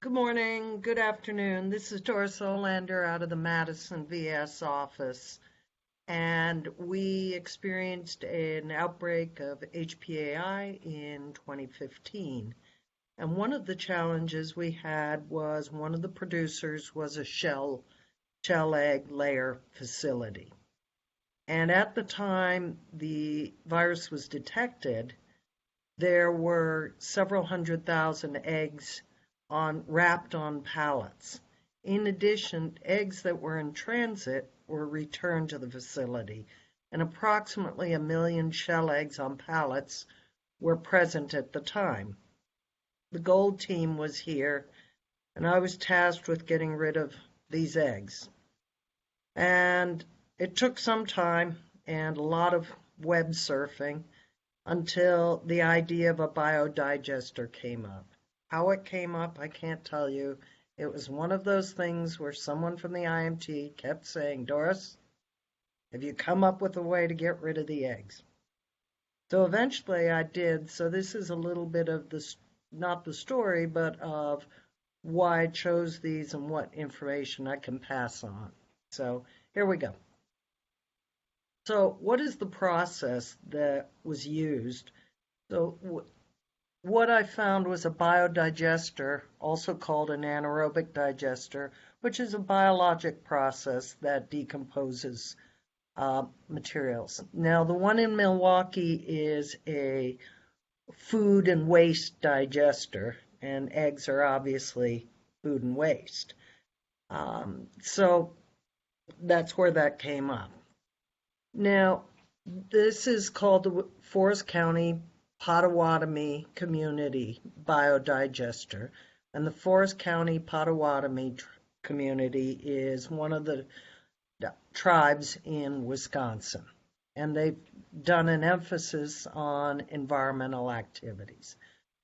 Good morning, good afternoon. This is Doris Olander out of the Madison VS office, and we experienced an outbreak of HPAI in 2015. And one of the challenges we had was one of the producers was a shell egg layer facility. And at the time the virus was detected, there were several 100,000 eggs wrapped on pallets. In addition, eggs that were in transit were returned to the facility, and approximately 1 million shell eggs on pallets were present at the time. The gold team was here, and I was tasked with getting rid of these eggs. And it took some time and a lot of web surfing until the idea of a biodigester came up. How it came up, I can't tell you. It was one of those things where someone from the IMT kept saying, Doris, have you come up with a way to get rid of the eggs? So eventually I did. So this is a little bit of not the story, but of why I chose these and what information I can pass on. So here we go. So what is the process that was used? So what I found was a biodigester, also called an anaerobic digester, which is a biologic process that decomposes materials. Now, the one in Milwaukee is a food and waste digester, and eggs are obviously food and waste. So that's where that came up. Now, this is called the Forest County Potawatomi Community Biodigester, and the Forest County Potawatomi community is one of the tribes in Wisconsin, and they've done an emphasis on environmental activities.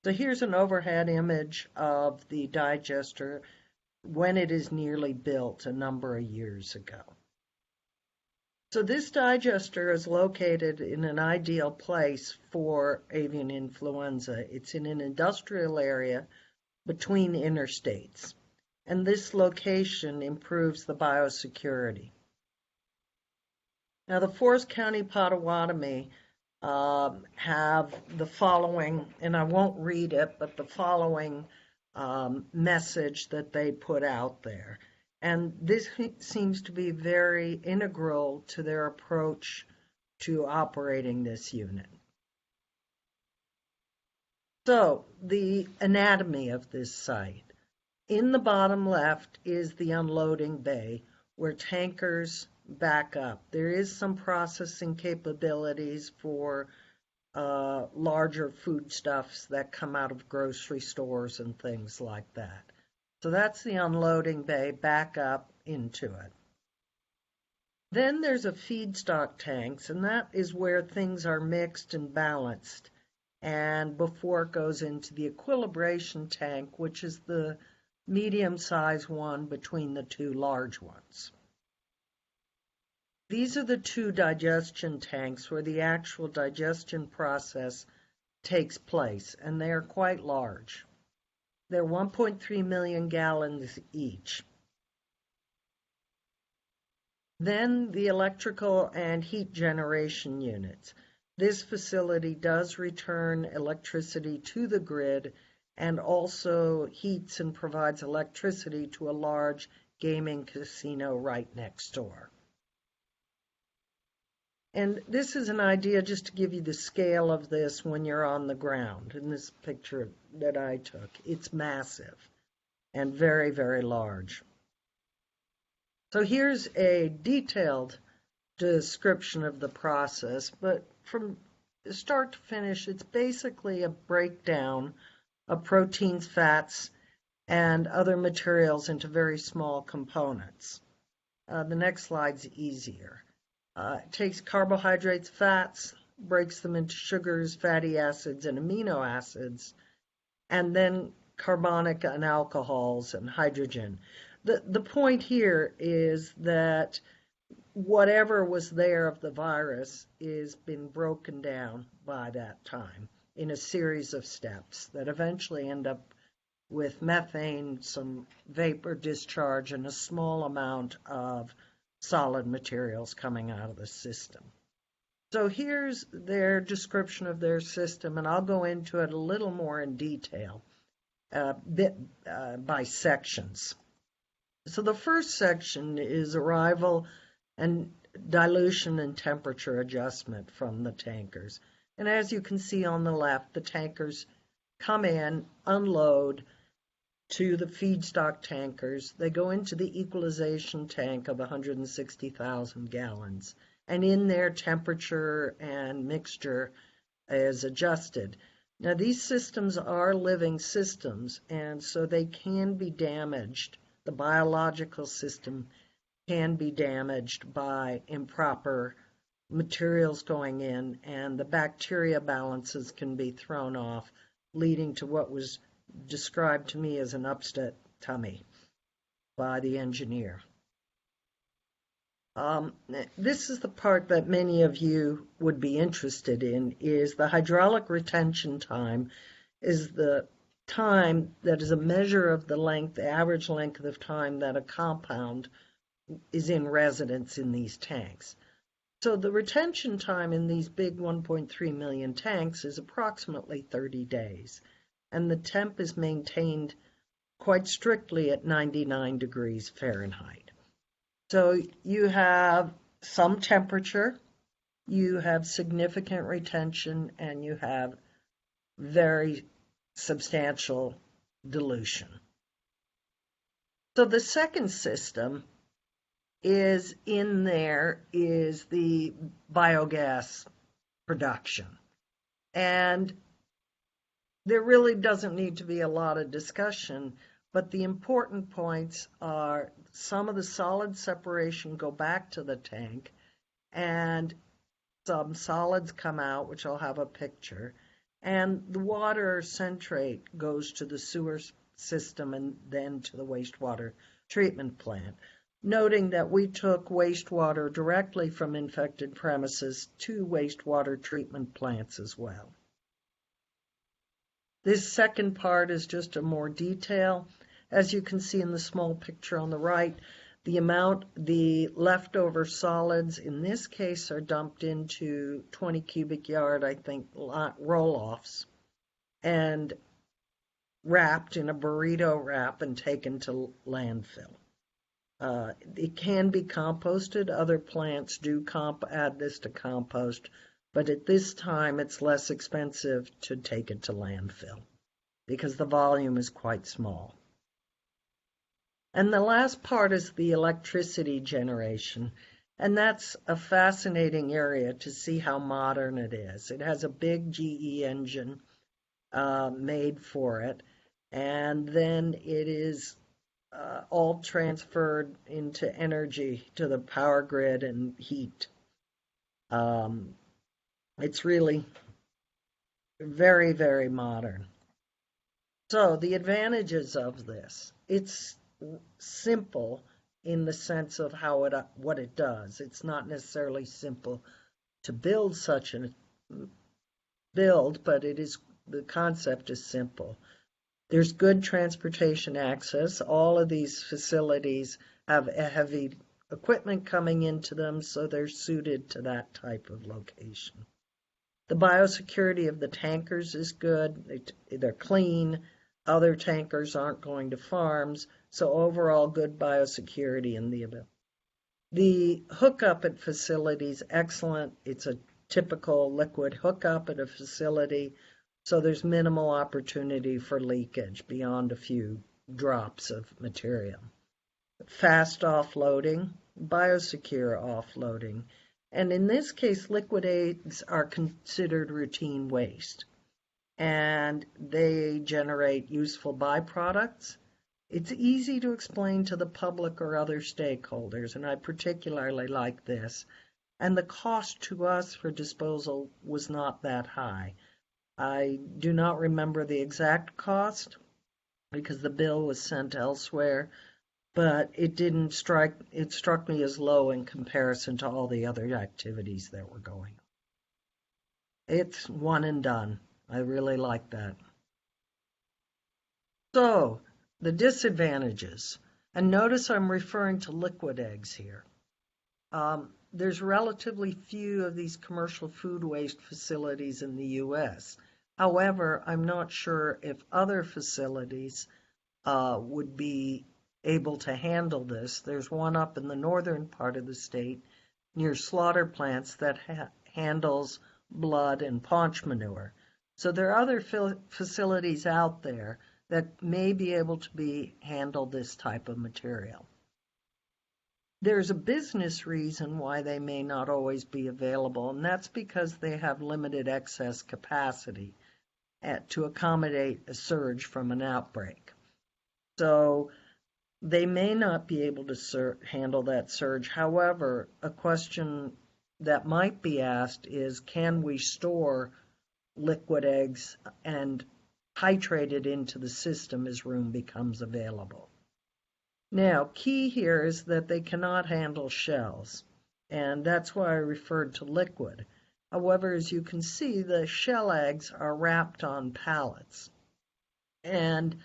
So here's an overhead image of the digester when it is nearly built a number of years ago. So this digester is located in an ideal place for avian influenza. It's in an industrial area between interstates, and this location improves the biosecurity. Now, the Forest County Potawatomi have the following, and I won't read it, but the following message that they put out there. And this seems to be very integral to their approach to operating this unit. So, the anatomy of this site. In the bottom left is the unloading bay where tankers back up. There is some processing capabilities for larger foodstuffs that come out of grocery stores and things like that. So that's the unloading bay, back up into it. Then there's a feedstock tanks, and that is where things are mixed and balanced, and before it goes into the equilibration tank, which is the medium-sized one between the two large ones. These are the two digestion tanks where the actual digestion process takes place, and they are quite large. They're 1.3 million gallons each. Then the electrical and heat generation units. This facility does return electricity to the grid and also heats and provides electricity to a large gaming casino right next door. And this is an idea just to give you the scale of this when you're on the ground. In this picture that I took, it's massive and very, very large. So here's a detailed description of the process, but from start to finish, it's basically a breakdown of proteins, fats, and other materials into very small components. The next slide's easier. It takes carbohydrates, fats, breaks them into sugars, fatty acids, and amino acids, and then carbonic and alcohols and hydrogen. The point here is that whatever was there of the virus is been broken down by that time in a series of steps that eventually end up with methane, some vapor discharge, and a small amount of solid materials coming out of the system. So here's their description of their system, and I'll go into it a little more in detail, by sections. So the first section is arrival and dilution and temperature adjustment from the tankers. And as you can see on the left, the tankers come in, unload to the feedstock tankers. They go into the equalization tank of 160,000 gallons. And in there, temperature and mixture is adjusted. Now, these systems are living systems, and so they can be damaged. The biological system can be damaged by improper materials going in, and the bacteria balances can be thrown off, leading to what was described to me as an upset tummy by the engineer. This is the part that many of you would be interested in, is the hydraulic retention time is the time that is a measure of the length, the average length of time that a compound is in residence in these tanks. So the retention time in these big 1.3 million tanks is approximately 30 days, and the temp is maintained quite strictly at 99 degrees Fahrenheit. So you have some temperature, you have significant retention, and you have very substantial dilution. So the second system is in there is the biogas production. And there really doesn't need to be a lot of discussion, but the important points are some of the solid separation go back to the tank, and some solids come out, which I'll have a picture, and the water centrate goes to the sewer system and then to the wastewater treatment plant, noting that we took wastewater directly from infected premises to wastewater treatment plants as well. This second part is just a more detail. As you can see in the small picture on the right, the leftover solids in this case are dumped into 20 cubic yard, I think, roll-offs and wrapped in a burrito wrap and taken to landfill. It can be composted. Other plants do add this to compost, but at this time it's less expensive to take it to landfill because the volume is quite small. And the last part is the electricity generation, and that's a fascinating area to see how modern it is. It has a big GE engine made for it, and then it is all transferred into energy to the power grid and heat. It's really very, very modern. So the advantages of this, it's simple in the sense of what it does. It's not necessarily simple to build such a build, but the concept is simple. There's good transportation access. All of these facilities have heavy equipment coming into them, so they're suited to that type of location. The biosecurity of the tankers is good. They're clean. Other tankers aren't going to farms, so overall good biosecurity in the event. The hookup at facilities, excellent. It's a typical liquid hookup at a facility, so there's minimal opportunity for leakage beyond a few drops of material. Fast offloading, biosecure offloading, and in this case, liquid aids are considered routine waste, and they generate useful byproducts. It's easy to explain to the public or other stakeholders, and I particularly like this, and the cost to us for disposal was not that high. I do not remember the exact cost because the bill was sent elsewhere, but it struck me as low in comparison to all the other activities that were going on. It's one and done. I really like that. So, the disadvantages. And notice I'm referring to liquid eggs here. There's relatively few of these commercial food waste facilities in the U.S. However, I'm not sure if other facilities would be able to handle this. There's one up in the northern part of the state near slaughter plants that handles blood and paunch manure. So there are other facilities out there that may be able to handle this type of material. There's a business reason why they may not always be available, and that's because they have limited excess capacity to accommodate a surge from an outbreak. So they may not be able to handle that surge. However, a question that might be asked is, can we store liquid eggs and titrate it into the system as room becomes available? Now, key here is that they cannot handle shells, and that's why I referred to liquid. However, as you can see, the shell eggs are wrapped on pallets. And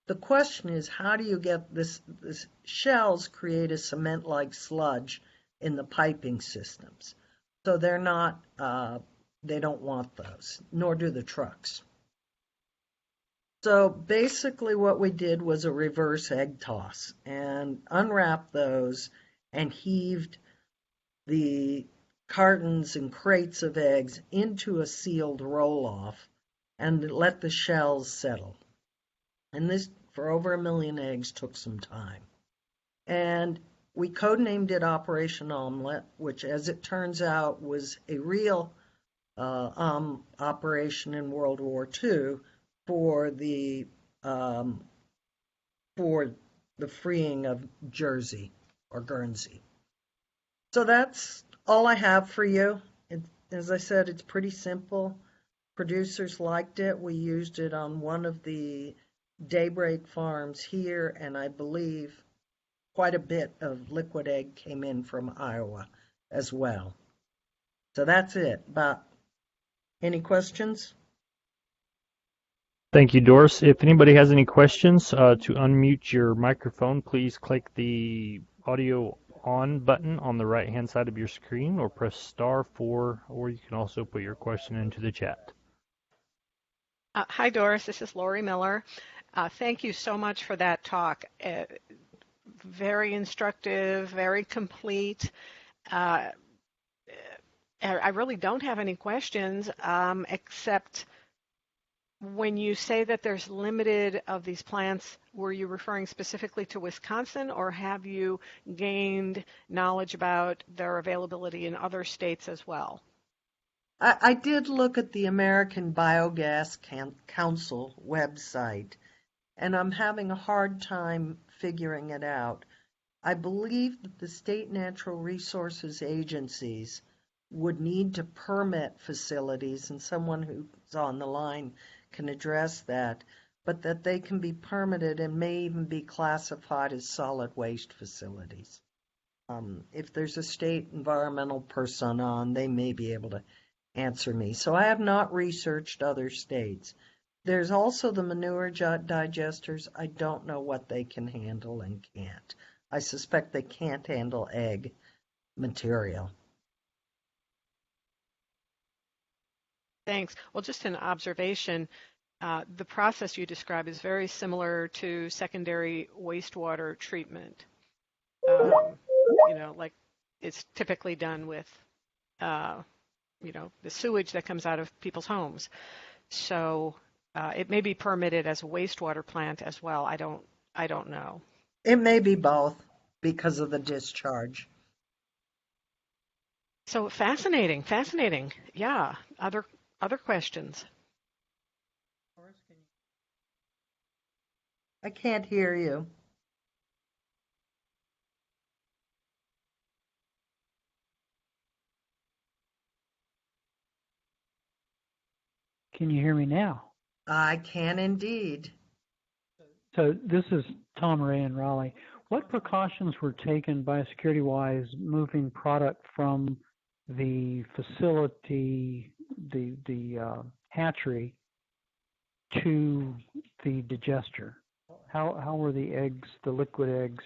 the question is, how do you get this shells create a cement-like sludge in the piping systems? So they're not, they don't want those, nor do the trucks. So basically what we did was a reverse egg toss and unwrapped those and heaved the cartons and crates of eggs into a sealed roll-off and let the shells settle. And this, for over 1 million eggs, took some time. And we codenamed it Operation Omelet, which, as it turns out, was a real operation in World War II for the freeing of Jersey or Guernsey. So that's all I have for you. As I said, it's pretty simple. Producers liked it. We used it on one of the daybreak farms here, and I believe quite a bit of liquid egg came in from Iowa as well. So that's it. But any questions? Thank you, Doris. If anybody has any questions, to unmute your microphone, please click the audio on button on the right-hand side of your screen or press *4, or you can also put your question into the chat. Hi, Doris. This is Lori Miller. Thank you so much for that talk. Very instructive, very complete. I really don't have any questions except when you say that there's limited of these plants, were you referring specifically to Wisconsin, or have you gained knowledge about their availability in other states as well? I did look at the American Biogas Council website, and I'm having a hard time figuring it out. I believe that the state natural resources agencies would need to permit facilities, and someone who's on the line can address that, but that they can be permitted and may even be classified as solid waste facilities. If there's a state environmental person on, they may be able to answer me. So I have not researched other states. There's also the manure digesters. I don't know what they can handle and can't. I suspect they can't handle egg material. Thanks. Well, just an observation, the process you describe is very similar to secondary wastewater treatment. Like it's typically done with, the sewage that comes out of people's homes. So it may be permitted as a wastewater plant as well. I don't know. It may be both because of the discharge. So fascinating. Yeah. Other questions? I can't hear you. Can you hear me now? I can indeed. So this is Tom Ray in Raleigh. What precautions were taken biosecurity-wise moving product from the facility, the hatchery, to the digester? How were the eggs, the liquid eggs,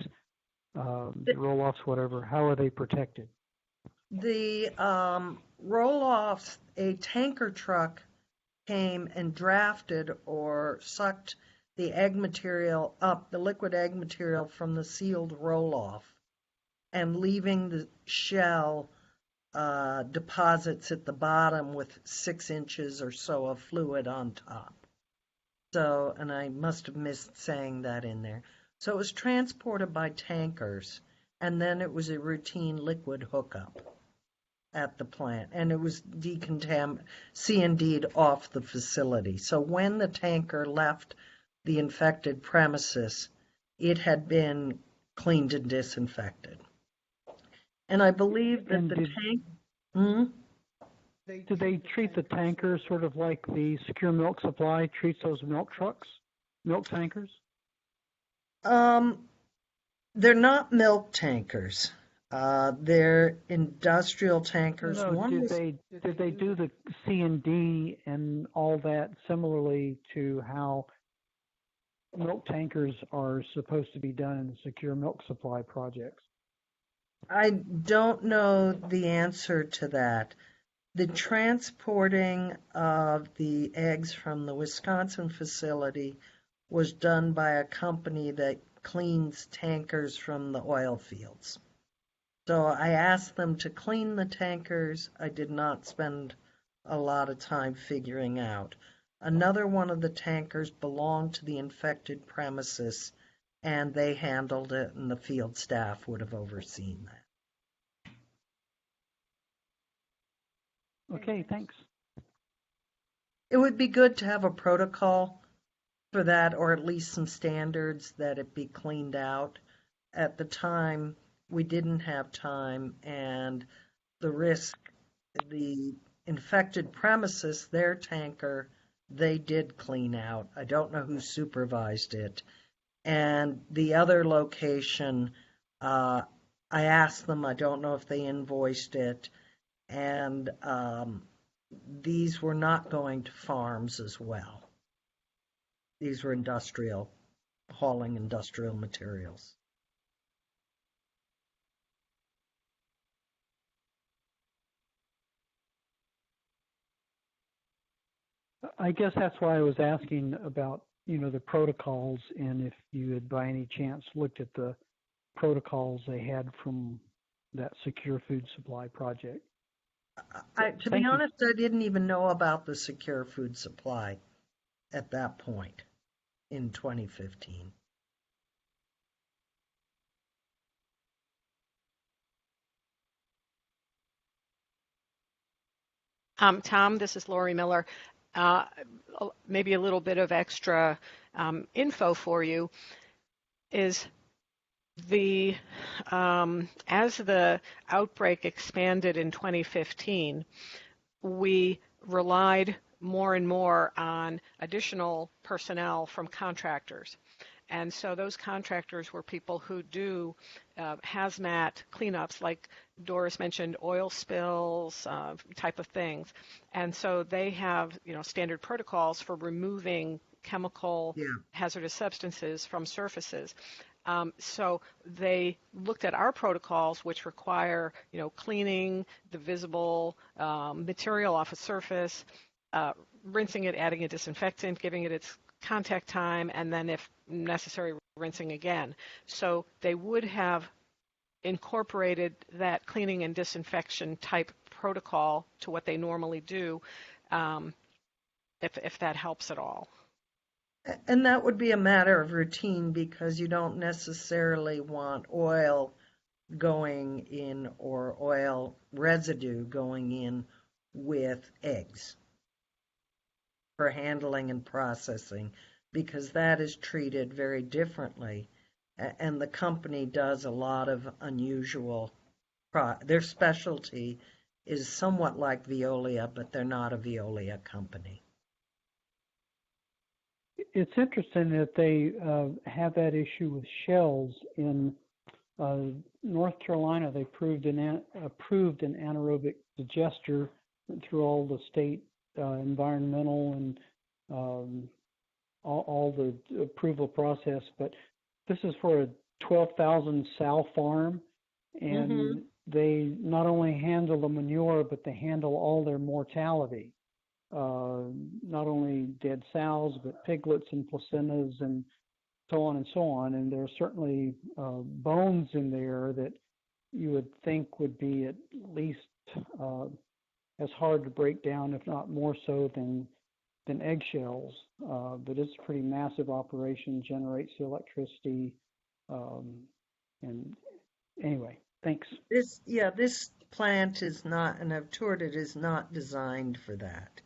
the roll-offs, whatever, how are they protected? The roll-offs, a tanker truck came and drafted or sucked the egg material up, the liquid egg material from the sealed roll-off, and leaving the shell deposits at the bottom with 6 inches or so of fluid on top. So, and I must have missed saying that in there. So it was transported by tankers, and then it was a routine liquid hookup at the plant, and it was C&D'd off the facility. So when the tanker left the infected premises, it had been cleaned and disinfected. And I believe that the tank... Do they treat the tankers sort of like the Secure Milk Supply treats those milk trucks, milk tankers? They're not milk tankers. They're industrial tankers. No, did they do the C&D and all that similarly to how milk tankers are supposed to be done in the Secure Milk Supply projects? I don't know the answer to that. The transporting of the eggs from the Wisconsin facility was done by a company that cleans tankers from the oil fields. So I asked them to clean the tankers. I did not spend a lot of time figuring out. Another one of the tankers belonged to the infected premises, and they handled it, and the field staff would have overseen that. Okay, thanks. It would be good to have a protocol for that, or at least some standards that it be cleaned out. At the time, we didn't have time, and the risk, the infected premises, their tanker, they did clean out. I don't know who supervised it. And the other location, I asked them, I don't know if they invoiced it, and these were not going to farms as well. These were industrial, hauling industrial materials. I guess that's why I was asking about, the protocols, and if you had by any chance looked at the protocols they had from that Secure Food Supply project. To be honest, I didn't even know about the Secure Food Supply at that point in 2015. Tom, this is Lori Miller. Maybe a little bit of extra info for you is as the outbreak expanded in 2015, we relied more and more on additional personnel from contractors. And so those contractors were people who do hazmat cleanups, like Doris mentioned, oil spills, type of things. And so they have, standard protocols for removing chemical hazardous substances from surfaces. So they looked at our protocols, which require, cleaning the visible material off a surface, rinsing it, adding a disinfectant, giving it its contact time, and then if necessary, rinsing again. So they would have incorporated that cleaning and disinfection type protocol to what they normally do, if that helps at all. And that would be a matter of routine, because you don't necessarily want oil going in or oil residue going in with eggs for handling and processing, because that is treated very differently. And the company does a lot of unusual, their specialty is somewhat like Veolia, but they're not a Veolia company. It's interesting that they have that issue with shells. In North Carolina, they approved an anaerobic digester through all the state environmental and all the approval process, but this is for a 12,000 sow farm, and they not only handle the manure, but they handle all their mortality. Not only dead sows, but piglets and placentas and so on and so on. And there are certainly bones in there that you would think would be at least as hard to break down, if not more so than eggshells. But it's a pretty massive operation, generates the electricity. And anyway, thanks. This plant is not, and I've toured it, is not designed for that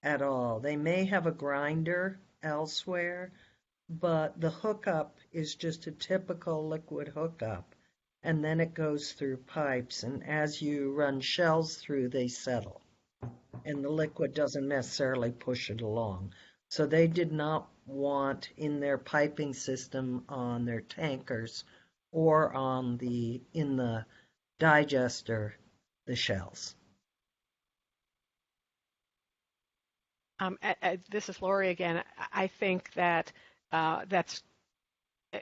at all. They may have a grinder elsewhere, but the hookup is just a typical liquid hookup, and then it goes through pipes, and as you run shells through, they settle, and the liquid doesn't necessarily push it along. So they did not want in their piping system on their tankers or in the digester the shells. This is Lori again. I think that that's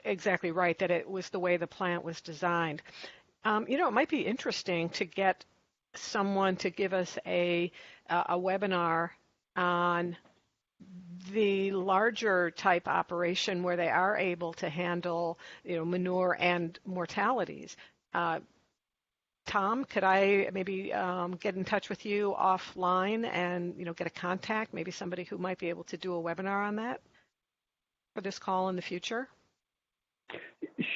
exactly right, that it was the way the plant was designed. It might be interesting to get someone to give us a webinar on the larger type operation where they are able to handle, manure and mortalities. Tom, could I maybe get in touch with you offline and get a contact, maybe somebody who might be able to do a webinar on that for this call in the future?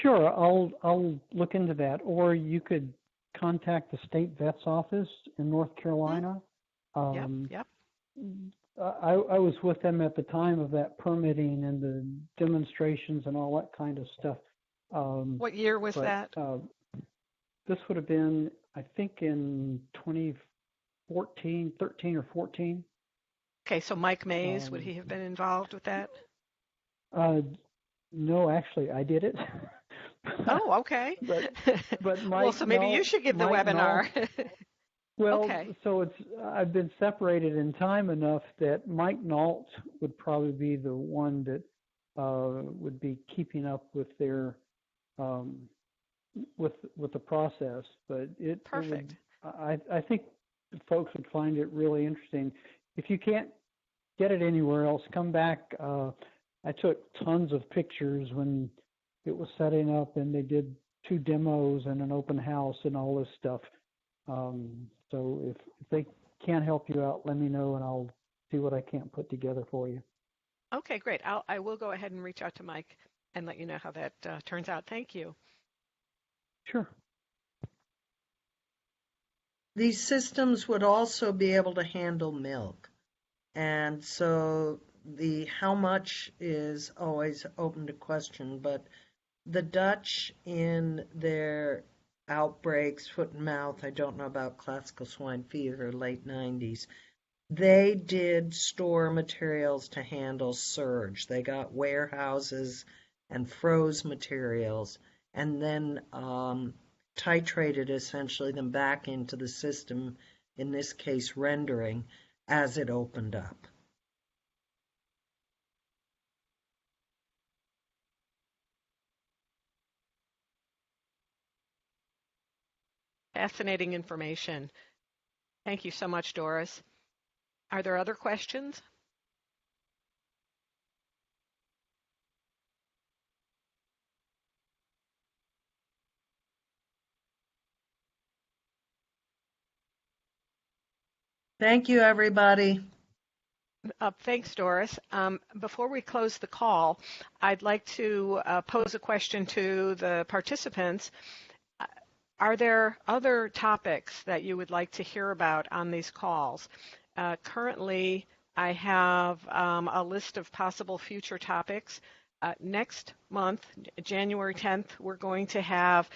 Sure, I'll look into that. Or you could contact the state vet's office in North Carolina. Yep. I was with them at the time of that permitting and the demonstrations and all that kind of stuff. What year was that? This would have been, I think, in 2014, 13 or 14. Okay, so Mike Mays, would he have been involved with that? No, actually, I did it. Oh, okay. but Mike, well, so maybe you should give the webinar. Well, okay. So I've been separated in time enough that Mike Nault would probably be the one that would be keeping up with their with the process. But Perfect. I think folks would find it really interesting. If you can't get it anywhere else, come back. I took tons of pictures when it was setting up, and they did 2 demos and an open house and all this stuff. So if they can't help you out, let me know, and I'll see what I can't put together for you. Okay, great. I will go ahead and reach out to Mike and let you know how that turns out. Thank you. Sure. These systems would also be able to handle milk. And so the how much is always open to question, but the Dutch in their outbreaks, foot and mouth, I don't know about classical swine fever, late 90s, they did store materials to handle surge. They got warehouses and froze materials and then titrated essentially them back into the system, in this case rendering, as it opened up. Fascinating information. Thank you so much, Doris. Are there other questions? Thank you, everybody. Thanks, Doris. Before we close the call, I'd like to pose a question to the participants. Are there other topics that you would like to hear about on these calls? Currently, I have a list of possible future topics. Next month, January 10th, we're going to have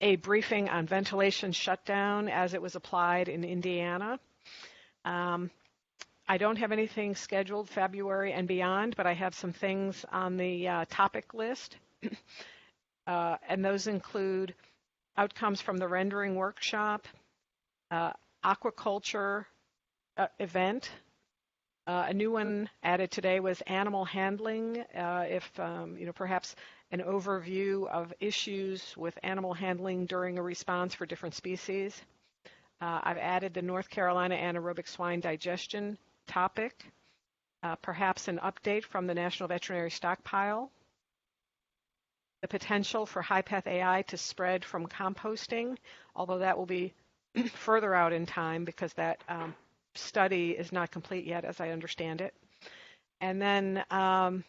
a briefing on ventilation shutdown as it was applied in Indiana. I don't have anything scheduled February and beyond, but I have some things on the topic list. And those include outcomes from the rendering workshop, aquaculture event, A new one added today was animal handling. If perhaps an overview of issues with animal handling during a response for different species. I've added the North Carolina anaerobic swine digestion topic. Perhaps an update from the National Veterinary Stockpile. The potential for HPAI to spread from composting, although that will be further out in time because that study is not complete yet, as I understand it. And then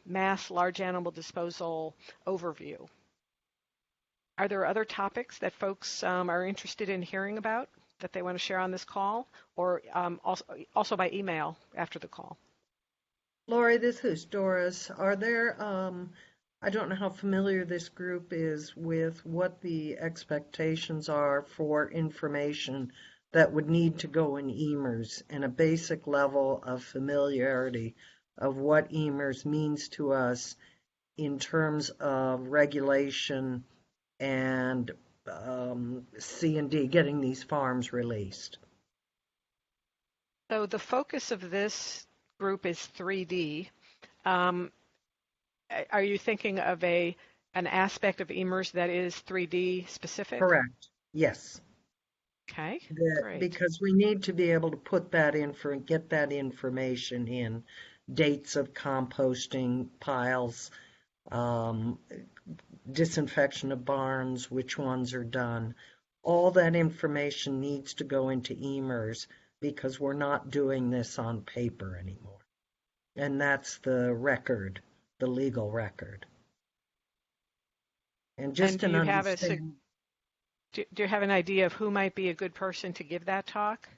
mass large animal disposal overview. Are there other topics that folks are interested in hearing about that they want to share on this call, or also by email after the call? Lori, this is Doris. Are there, I don't know how familiar this group is with what the expectations are for information that would need to go in EMERS and a basic level of familiarity of what EMERS means to us in terms of regulation and C&D, getting these farms released. So the focus of this group is 3D. Are you thinking of an aspect of EMERS that is 3D specific? Correct. Yes. Okay, great. Because we need to be able to put that in get that information in, dates of composting piles, disinfection of barns, which ones are done. All that information needs to go into EMERS because we're not doing this on paper anymore. And that's the record, the legal record. And just do an you have understanding. Do you have an idea of who might be a good person to give that talk?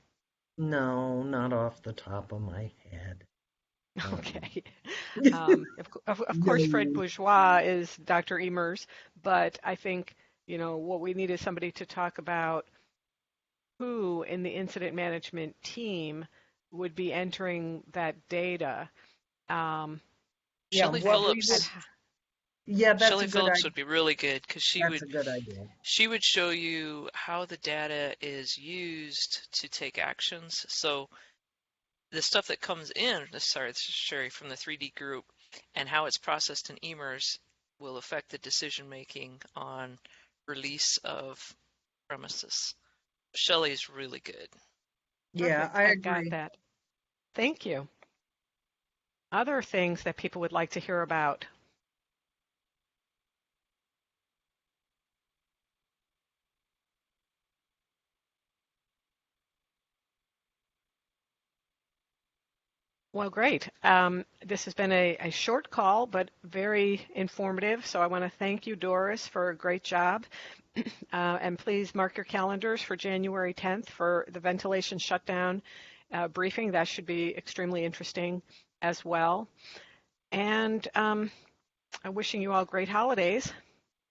No, not off the top of my head. Okay. Of course, Fred Bourgeois is Dr. Emers, but I think, what we need is somebody to talk about who in the incident management team would be entering that data. Shelley Phillips. Yeah, that's Shelley a good Phillips idea. would be really good because That's a good idea. she would show you how the data is used to take actions. So the stuff that comes in, sorry, from the 3D group and how it's processed in EMERS will affect the decision making on release of premises. Shelley is really good. Yeah, Perfect. I I agree. got that. Thank you. Other things that people would like to hear about? Well, great. This has been a short call, but very informative. So I want to thank you, Doris, for a great job. And please mark your calendars for January 10th for the ventilation shutdown briefing. That should be extremely interesting as well. And I'm wishing you all great holidays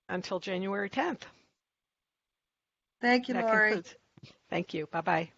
until January 10th. Thank you, That Lori. concludes. Thank you. Bye-bye.